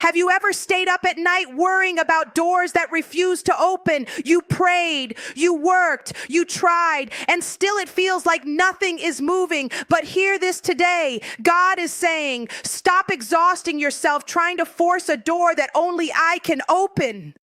Have you ever stayed up at night worrying about doors that refuse to open? You prayed, you worked, you tried, and still it feels like nothing is moving. But hear this today. God is saying, stop exhausting yourself trying to force a door that only I can open.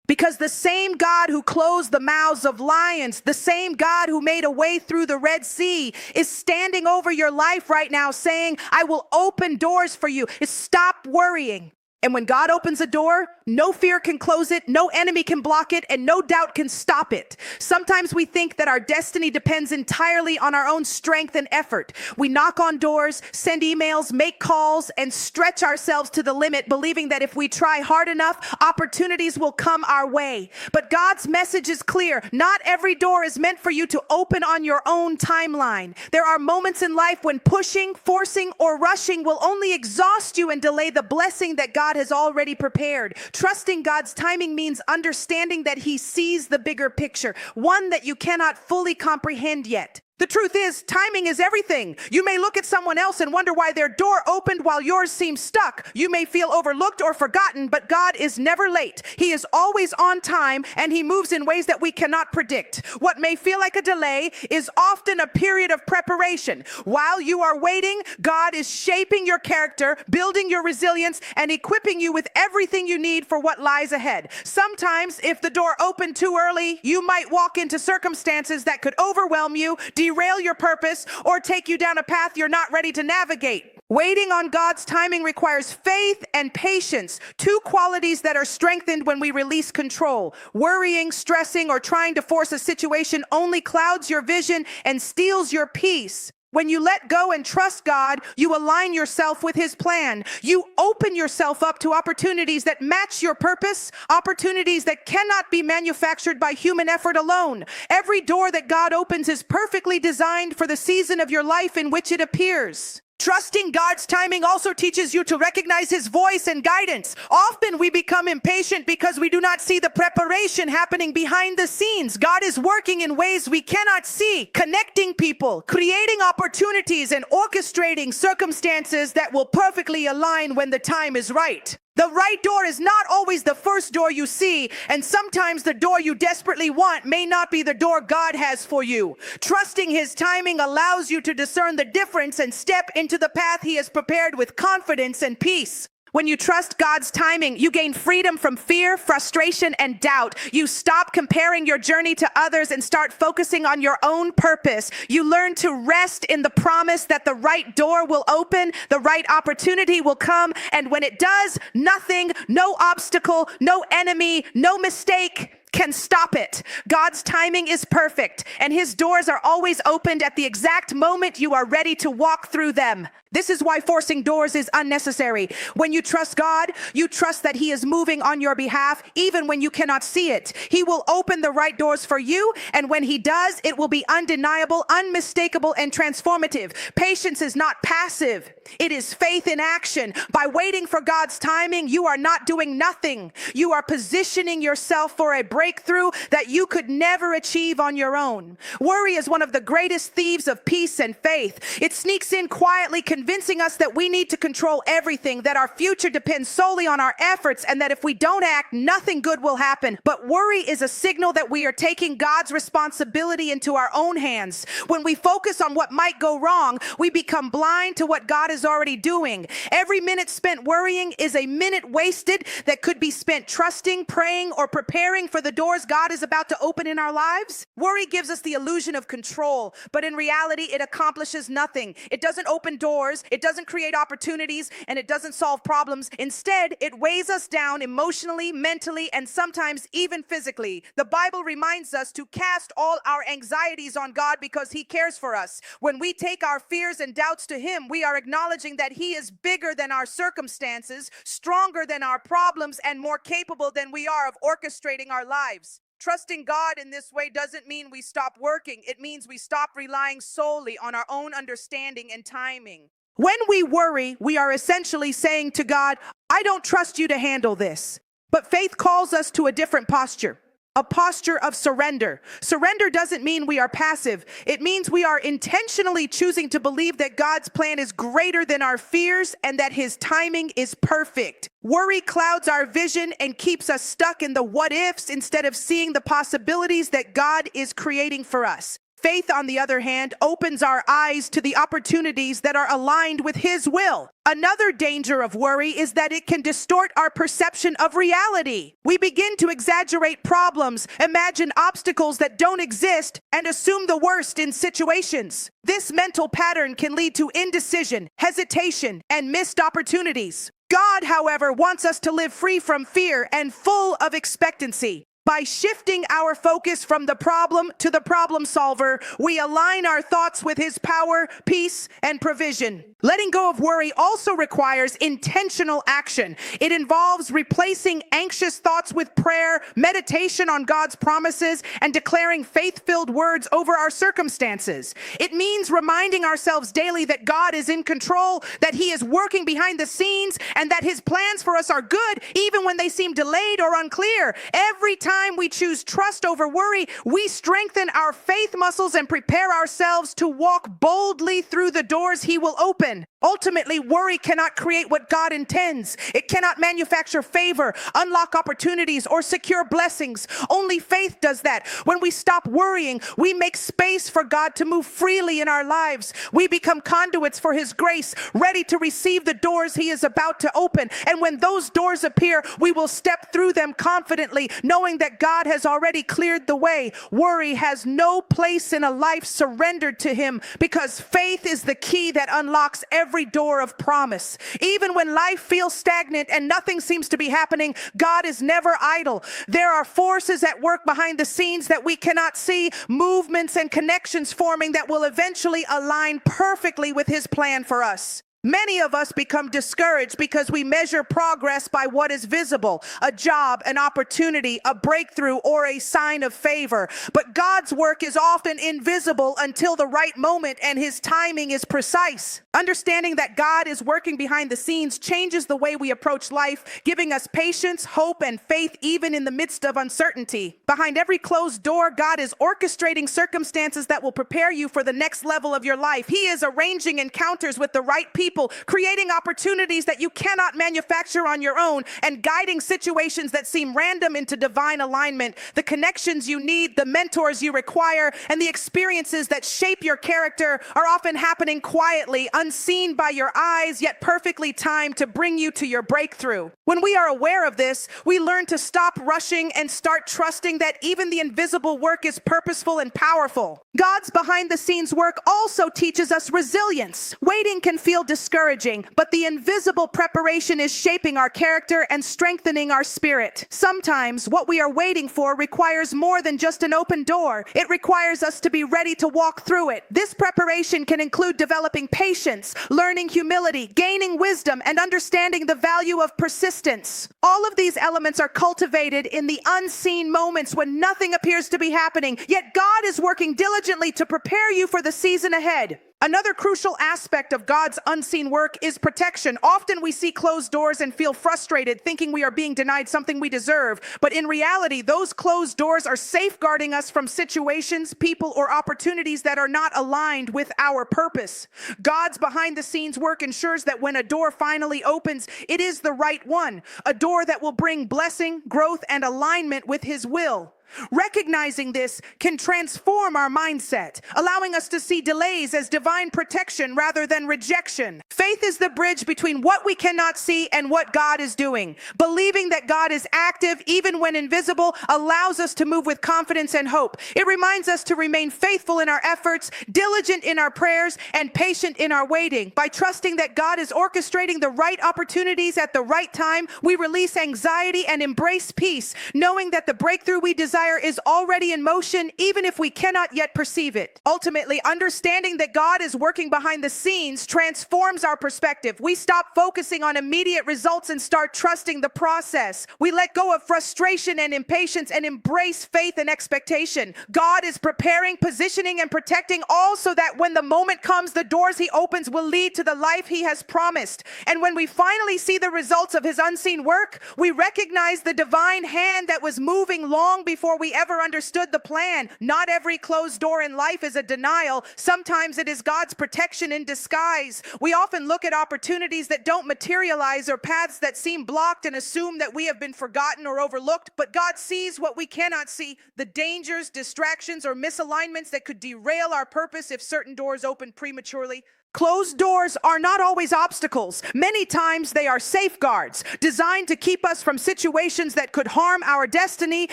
Because the same God who closed the mouths of lions, the same God who made a way through the Red Sea, is standing over your life right now saying, I will open doors for you. Stop worrying. And when God opens a door, no fear can close it, no enemy can block it, and no doubt can stop it. Sometimes we think that our destiny depends entirely on our own strength and effort. We knock on doors, send emails, make calls, and stretch ourselves to the limit, believing that if we try hard enough, opportunities will come our way. But God's message is clear. Not every door is meant for you to open on your own timeline. There are moments in life when pushing, forcing, or rushing will only exhaust you and delay the blessing that God has already prepared. Trusting God's timing means understanding that He sees the bigger picture, one that you cannot fully comprehend yet. The truth is, timing is everything. You may look at someone else and wonder why their door opened while yours seems stuck. You may feel overlooked or forgotten, but God is never late. He is always on time, and He moves in ways that we cannot predict. What may feel like a delay is often a period of preparation. While you are waiting, God is shaping your character, building your resilience, and equipping you with everything you need for what lies ahead. Sometimes, if the door opened too early, you might walk into circumstances that could overwhelm you, derail your purpose, or take you down a path you're not ready to navigate. Waiting on God's timing requires faith and patience, two qualities that are strengthened when we release control. Worrying, stressing, or trying to force a situation only clouds your vision and steals your peace. When you let go and trust God, you align yourself with His plan. You open yourself up to opportunities that match your purpose, opportunities that cannot be manufactured by human effort alone. Every door that God opens is perfectly designed for the season of your life in which it appears. Trusting God's timing also teaches you to recognize His voice and guidance. Often we become impatient because we do not see the preparation happening behind the scenes. God is working in ways we cannot see, connecting people, creating opportunities, and orchestrating circumstances that will perfectly align when the time is right. The right door is not always the first door you see, and sometimes the door you desperately want may not be the door God has for you. Trusting His timing allows you to discern the difference and step into the path He has prepared with confidence and peace. When you trust God's timing, you gain freedom from fear, frustration, and doubt. You stop comparing your journey to others and start focusing on your own purpose. You learn to rest in the promise that the right door will open, the right opportunity will come, and when it does, nothing, no obstacle, no enemy, no mistake can stop it. God's timing is perfect, and His doors are always opened at the exact moment you are ready to walk through them. This is why forcing doors is unnecessary. When you trust God, you trust that He is moving on your behalf, even when you cannot see it. He will open the right doors for you, and when He does, it will be undeniable, unmistakable, and transformative. Patience is not passive. It is faith in action. By waiting for God's timing, you are not doing nothing. You are positioning yourself for a breakthrough that you could never achieve on your own. Worry is one of the greatest thieves of peace and faith. It sneaks in quietly, convincing us that we need to control everything, that our future depends solely on our efforts, and that if we don't act, nothing good will happen. But worry is a signal that we are taking God's responsibility into our own hands. When we focus on what might go wrong, we become blind to what God is already doing. Every minute spent worrying is a minute wasted that could be spent trusting, praying, or preparing for the doors God is about to open in our lives. Worry gives us the illusion of control, but in reality, it accomplishes nothing. It doesn't open doors, it doesn't create opportunities, and it doesn't solve problems. Instead, it weighs us down emotionally, mentally, and sometimes even physically. The Bible reminds us to cast all our anxieties on God because He cares for us. When we take our fears and doubts to Him, we are acknowledging that He is bigger than our circumstances, stronger than our problems, and more capable than we are of orchestrating our lives. Trusting God in this way doesn't mean we stop working. It means we stop relying solely on our own understanding and timing. When we worry, we are essentially saying to God, I don't trust you to handle this. But faith calls us to a different posture. a posture of surrender. Surrender doesn't mean we are passive. It means we are intentionally choosing to believe that God's plan is greater than our fears and that his timing is perfect. Worry clouds our vision and keeps us stuck in the what ifs instead of seeing the possibilities that God is creating for us. Faith, on the other hand, opens our eyes to the opportunities that are aligned with his will. Another danger of worry is that it can distort our perception of reality. We begin to exaggerate problems, imagine obstacles that don't exist, and assume the worst in situations. This mental pattern can lead to indecision, hesitation, and missed opportunities. God, however, wants us to live free from fear and full of expectancy. By shifting our focus from the problem to the problem solver, we align our thoughts with his power, peace, and provision. Letting go of worry also requires intentional action. It involves replacing anxious thoughts with prayer, meditation on God's promises, and declaring faith-filled words over our circumstances. It means reminding ourselves daily that God is in control, that he is working behind the scenes, and that his plans for us are good, even when they seem delayed or unclear. Every time we choose trust over worry, we strengthen our faith muscles and prepare ourselves to walk boldly through the doors he will open. Ultimately, worry cannot create what God intends. It cannot manufacture favor, unlock opportunities, or secure blessings. Only faith does that. When we stop worrying, we make space for God to move freely in our lives. We become conduits for his grace, ready to receive the doors he is about to open. And when those doors appear, we will step through them confidently, knowing that God has already cleared the way. Worry has no place in a life surrendered to him, because faith is the key that unlocks every door of promise. Even when life feels stagnant and nothing seems to be happening, God is never idle. There are forces at work behind the scenes that we cannot see, movements and connections forming that will eventually align perfectly with his plan for us. Many of us become discouraged because we measure progress by what is visible, a job, an opportunity, a breakthrough, or a sign of favor. But God's work is often invisible until the right moment, and his timing is precise. Understanding that God is working behind the scenes changes the way we approach life, giving us patience, hope, and faith even in the midst of uncertainty. Behind every closed door, God is orchestrating circumstances that will prepare you for the next level of your life. He is arranging encounters with the right people, creating opportunities that you cannot manufacture on your own, and guiding situations that seem random into divine alignment. The connections you need, the mentors you require, and the experiences that shape your character are often happening quietly, unseen by your eyes, yet perfectly timed to bring you to your breakthrough. When we are aware of this, we learn to stop rushing and start trusting that even the invisible work is purposeful and powerful. God's behind-the-scenes work also teaches us resilience. Waiting can feel discouraging, but the invisible preparation is shaping our character and strengthening our spirit. Sometimes what we are waiting for requires more than just an open door. It requires us to be ready to walk through it. This preparation can include developing patience, learning humility, gaining wisdom, and understanding the value of persistence. All of these elements are cultivated in the unseen moments when nothing appears to be happening, yet God is working diligently to prepare you for the season ahead. Another crucial aspect of God's unseen work is protection. Often we see closed doors and feel frustrated, thinking we are being denied something we deserve. But in reality, those closed doors are safeguarding us from situations, people, or opportunities that are not aligned with our purpose. God's behind-the-scenes work ensures that when a door finally opens, it is the right one, a door that will bring blessing, growth, and alignment with his will. Recognizing this can transform our mindset, allowing us to see delays as divine protection rather than rejection. Faith is the bridge between what we cannot see and what God is doing. Believing that God is active even when invisible allows us to move with confidence and hope. It reminds us to remain faithful in our efforts, diligent in our prayers, and patient in our waiting. By trusting that God is orchestrating the right opportunities at the right time, we release anxiety and embrace peace, knowing that the breakthrough we desire is already in motion, even if we cannot yet perceive it. Ultimately, understanding that God is working behind the scenes transforms our perspective. We stop focusing on immediate results and start trusting the process. We let go of frustration and impatience and embrace faith and expectation. God is preparing, positioning, and protecting, all so that when the moment comes, the doors he opens will lead to the life he has promised. And when we finally see the results of his unseen work, we recognize the divine hand that was moving long before before we ever understood the plan. Not every closed door in life is a denial. Sometimes it is God's protection in disguise. We often look at opportunities that don't materialize or paths that seem blocked and assume that we have been forgotten or overlooked, but God sees what we cannot see, the dangers, distractions, or misalignments that could derail our purpose if certain doors open prematurely. Closed doors are not always obstacles. Many times they are safeguards designed to keep us from situations that could harm our destiny,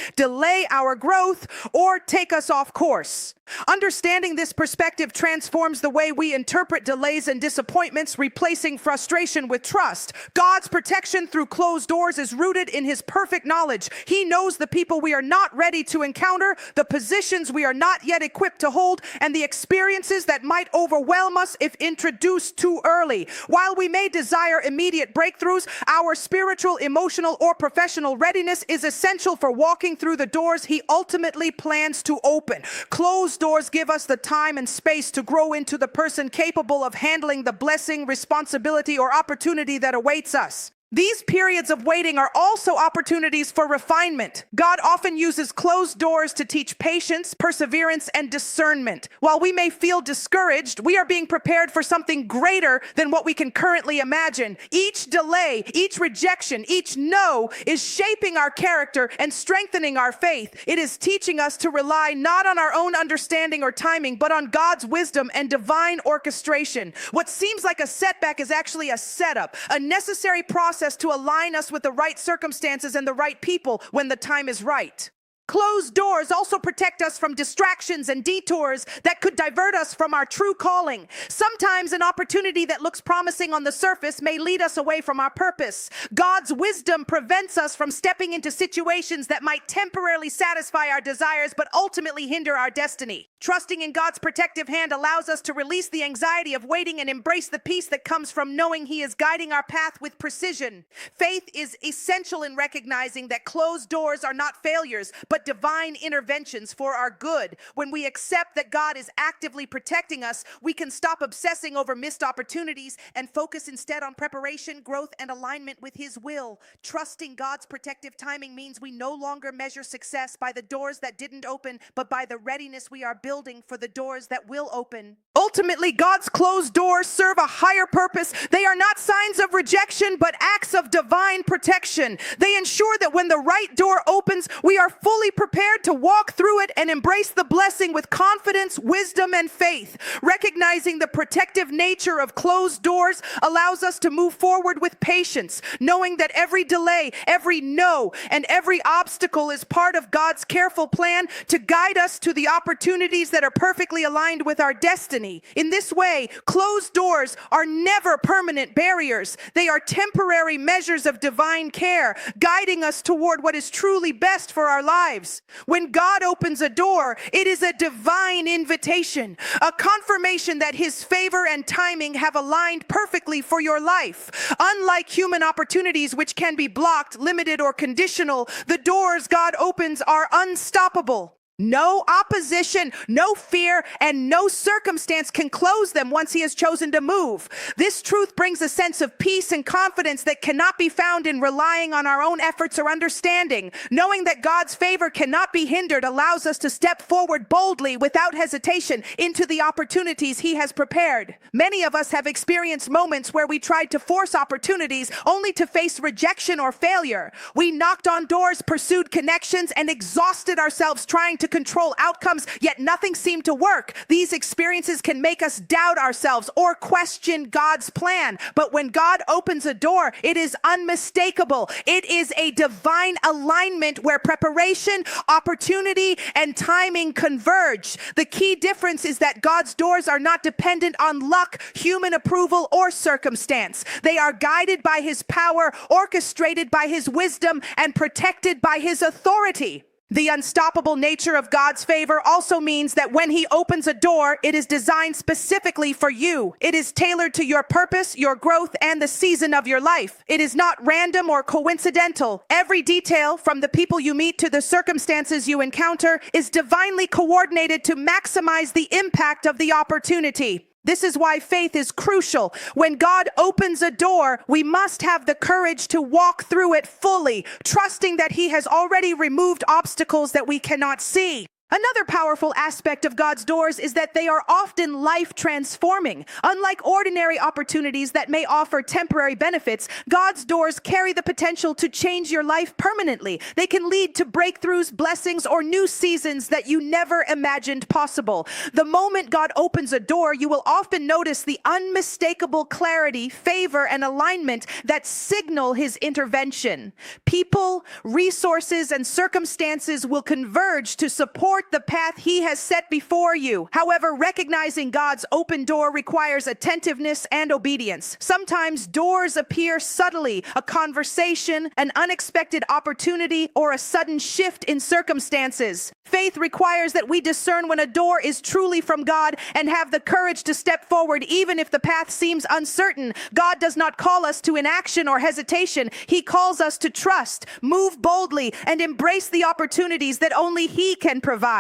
delay our growth, or take us off course. Understanding this perspective transforms the way we interpret delays and disappointments, replacing frustration with trust. God's protection through closed doors is rooted in His perfect knowledge. He knows the people we are not ready to encounter, the positions we are not yet equipped to hold, and the experiences that might overwhelm us if introduced too early. While we may desire immediate breakthroughs, our spiritual, emotional, or professional readiness is essential for walking through the doors He ultimately plans to open. Closed doors give us the time and space to grow into the person capable of handling the blessing, responsibility, or opportunity that awaits us. These periods of waiting are also opportunities for refinement. God often uses closed doors to teach patience, perseverance, and discernment. While we may feel discouraged, we are being prepared for something greater than what we can currently imagine. Each delay, each rejection, each no is shaping our character and strengthening our faith. It is teaching us to rely not on our own understanding or timing, but on God's wisdom and divine orchestration. What seems like a setback is actually a setup, a necessary process to align us with the right circumstances and the right people when the time is right. Closed doors also protect us from distractions and detours that could divert us from our true calling. Sometimes an opportunity that looks promising on the surface may lead us away from our purpose. God's wisdom prevents us from stepping into situations that might temporarily satisfy our desires but ultimately hinder our destiny. Trusting in God's protective hand allows us to release the anxiety of waiting and embrace the peace that comes from knowing He is guiding our path with precision. Faith is essential in recognizing that closed doors are not failures, but divine interventions for our good. When we accept that God is actively protecting us, we can stop obsessing over missed opportunities and focus instead on preparation, growth, and alignment with His will. Trusting God's protective timing means we no longer measure success by the doors that didn't open, but by the readiness we are building for the doors that will open. Ultimately, God's closed doors serve a higher purpose. They are not signs of rejection, but acts of divine protection. They ensure that when the right door opens, we are fully prepared to walk through it and embrace the blessing with confidence, wisdom, and faith. Recognizing the protective nature of closed doors allows us to move forward with patience, knowing that every delay, every no, and every obstacle is part of God's careful plan to guide us to the opportunities that are perfectly aligned with our destiny. In this way, closed doors are never permanent barriers. They are temporary measures of divine care, guiding us toward what is truly best for our lives. When God opens a door, it is a divine invitation, a confirmation that His favor and timing have aligned perfectly for your life. Unlike human opportunities, which can be blocked, limited, or conditional, the doors God opens are unstoppable. No opposition, no fear, and no circumstance can close them once He has chosen to move. This truth brings a sense of peace and confidence that cannot be found in relying on our own efforts or understanding. Knowing that God's favor cannot be hindered allows us to step forward boldly without hesitation into the opportunities He has prepared. Many of us have experienced moments where we tried to force opportunities only to face rejection or failure. We knocked on doors, pursued connections, and exhausted ourselves trying to control outcomes, yet nothing seemed to work. These experiences can make us doubt ourselves or question God's plan. But when God opens a door, it is unmistakable. It is a divine alignment where preparation, opportunity, and timing converge. The key difference is that God's doors are not dependent on luck, human approval, or circumstance. They are guided by His power, orchestrated by His wisdom, and protected by His authority. The unstoppable nature of God's favor also means that when He opens a door, it is designed specifically for you. It is tailored to your purpose, your growth, and the season of your life. It is not random or coincidental. Every detail, from the people you meet to the circumstances you encounter, is divinely coordinated to maximize the impact of the opportunity. This is why faith is crucial. When God opens a door, we must have the courage to walk through it fully, trusting that He has already removed obstacles that we cannot see. Another powerful aspect of God's doors is that they are often life-transforming. Unlike ordinary opportunities that may offer temporary benefits, God's doors carry the potential to change your life permanently. They can lead to breakthroughs, blessings, or new seasons that you never imagined possible. The moment God opens a door, you will often notice the unmistakable clarity, favor, and alignment that signal His intervention. People, resources, and circumstances will converge to support the path He has set before you. However, recognizing God's open door requires attentiveness and obedience. Sometimes doors appear subtly, a conversation, an unexpected opportunity, or a sudden shift in circumstances. Faith requires that we discern when a door is truly from God and have the courage to step forward even if the path seems uncertain. God does not call us to inaction or hesitation. He calls us to trust, move boldly, and embrace the opportunities that only He can provide.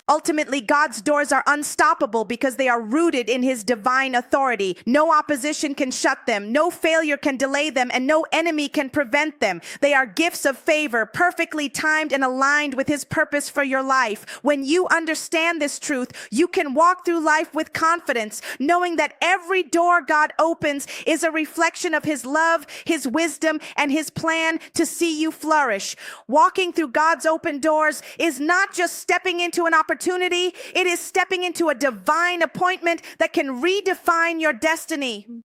Ultimately, God's doors are unstoppable because they are rooted in His divine authority. No opposition can shut them, no failure can delay them, and no enemy can prevent them. They are gifts of favor, perfectly timed and aligned with His purpose for your life. When you understand this truth, you can walk through life with confidence, knowing that every door God opens is a reflection of His love, His wisdom, and His plan to see you flourish. Walking through God's open doors is not just stepping into an opportunity, it is stepping into a divine appointment that can redefine your destiny.